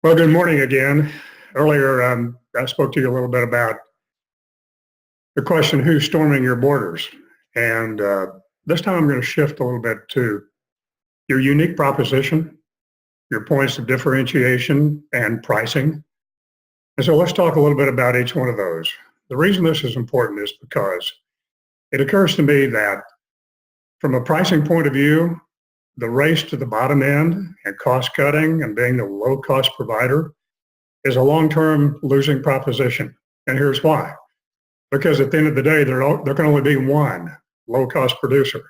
Well, good morning again. Earlier, I spoke to you a little bit about the question, who's storming your borders? And this time I'm going to shift a little bit to your unique proposition, your points of differentiation and pricing. And so let's talk a little bit about each one of those. The reason this is important is because it occurs to me that from a pricing point of view, the race to the bottom end and cost cutting and being the low cost provider is a long-term losing proposition. And here's why. Because at the end of the day, there can only be one low cost producer.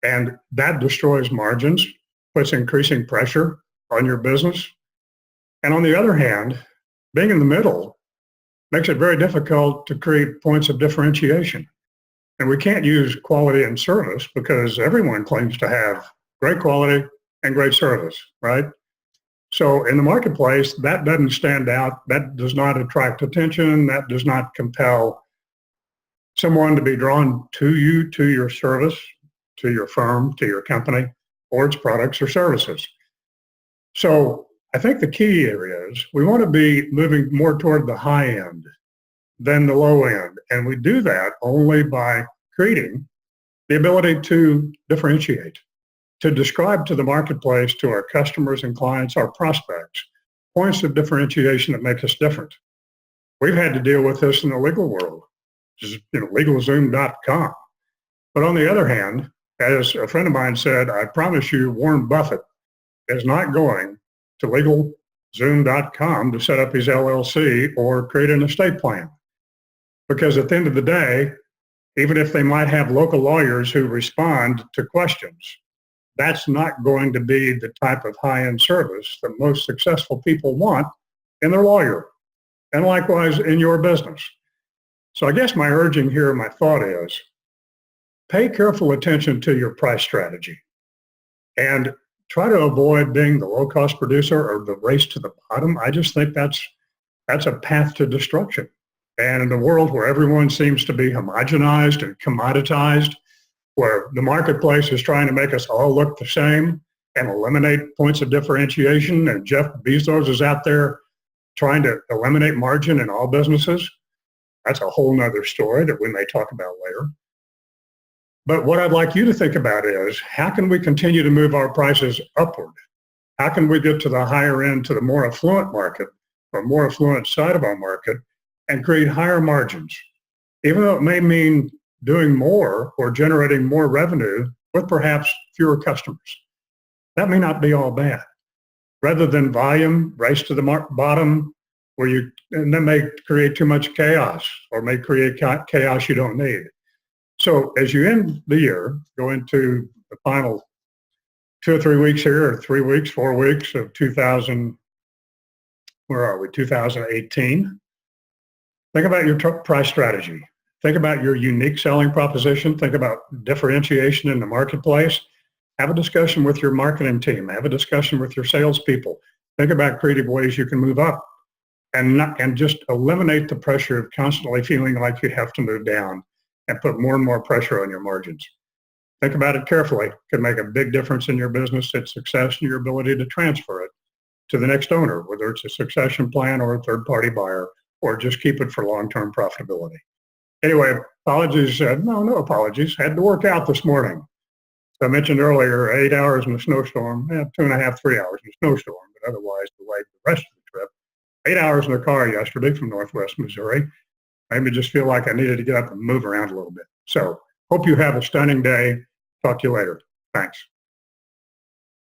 And that destroys margins, puts increasing pressure on your business. And on the other hand, being in the middle makes it very difficult to create points of differentiation. And we can't use quality and service because everyone claims to have great quality and great service, right? So in the marketplace, that doesn't stand out. That does not attract attention. That does not compel someone to be drawn to you, to your service, to your firm, to your company, or its products or services. So I think the key here is we want to be moving more toward the high end than the low end. And we do that only by creating the ability to differentiate, to describe to the marketplace, to our customers and clients, our prospects, points of differentiation that make us different. We've had to deal with this in the legal world, which is LegalZoom.com. But on the other hand, as a friend of mine said, I promise you Warren Buffett is not going to LegalZoom.com to set up his LLC or create an estate plan. Because at the end of the day, even if they might have local lawyers who respond to questions, that's not going to be the type of high-end service that most successful people want in their lawyer, and likewise in your business. So I guess my urging here, my thought is, pay careful attention to your price strategy and try to avoid being the low-cost producer or the race to the bottom. I just think that's a path to destruction. And in a world where everyone seems to be homogenized and commoditized, where the marketplace is trying to make us all look the same and eliminate points of differentiation, and Jeff Bezos is out there trying to eliminate margin in all businesses, that's a whole nother story that we may talk about later. But what I'd like you to think about is, how can we continue to move our prices upward? How can we get to the higher end, to the more affluent market, or more affluent side of our market, and create higher margins, even though it may mean doing more or generating more revenue with perhaps fewer customers. That may not be all bad. Rather than volume, race to the bottom, and that may create too much chaos or may create chaos you don't need. So as you end the year, go into the final 2 or 3 weeks here, or 3 weeks, 4 weeks of 2018, think about your price strategy. Think about your unique selling proposition. Think about differentiation in the marketplace. Have a discussion with your marketing team. Have a discussion with your salespeople. Think about creative ways you can move up and just eliminate the pressure of constantly feeling like you have to move down and put more and more pressure on your margins. Think about it carefully. It could make a big difference in your business, its success, and your ability to transfer it to the next owner, whether it's a succession plan or a third-party buyer, or just keep it for long-term profitability. Anyway, apologies. No apologies. Had to work out this morning. So I mentioned earlier, 8 hours in a snowstorm, 2.5, 3 hours in a snowstorm, but otherwise delayed the rest of the trip. 8 hours in the car yesterday from Northwest Missouri. Made me just feel like I needed to get up and move around a little bit. So hope you have a stunning day. Talk to you later. Thanks.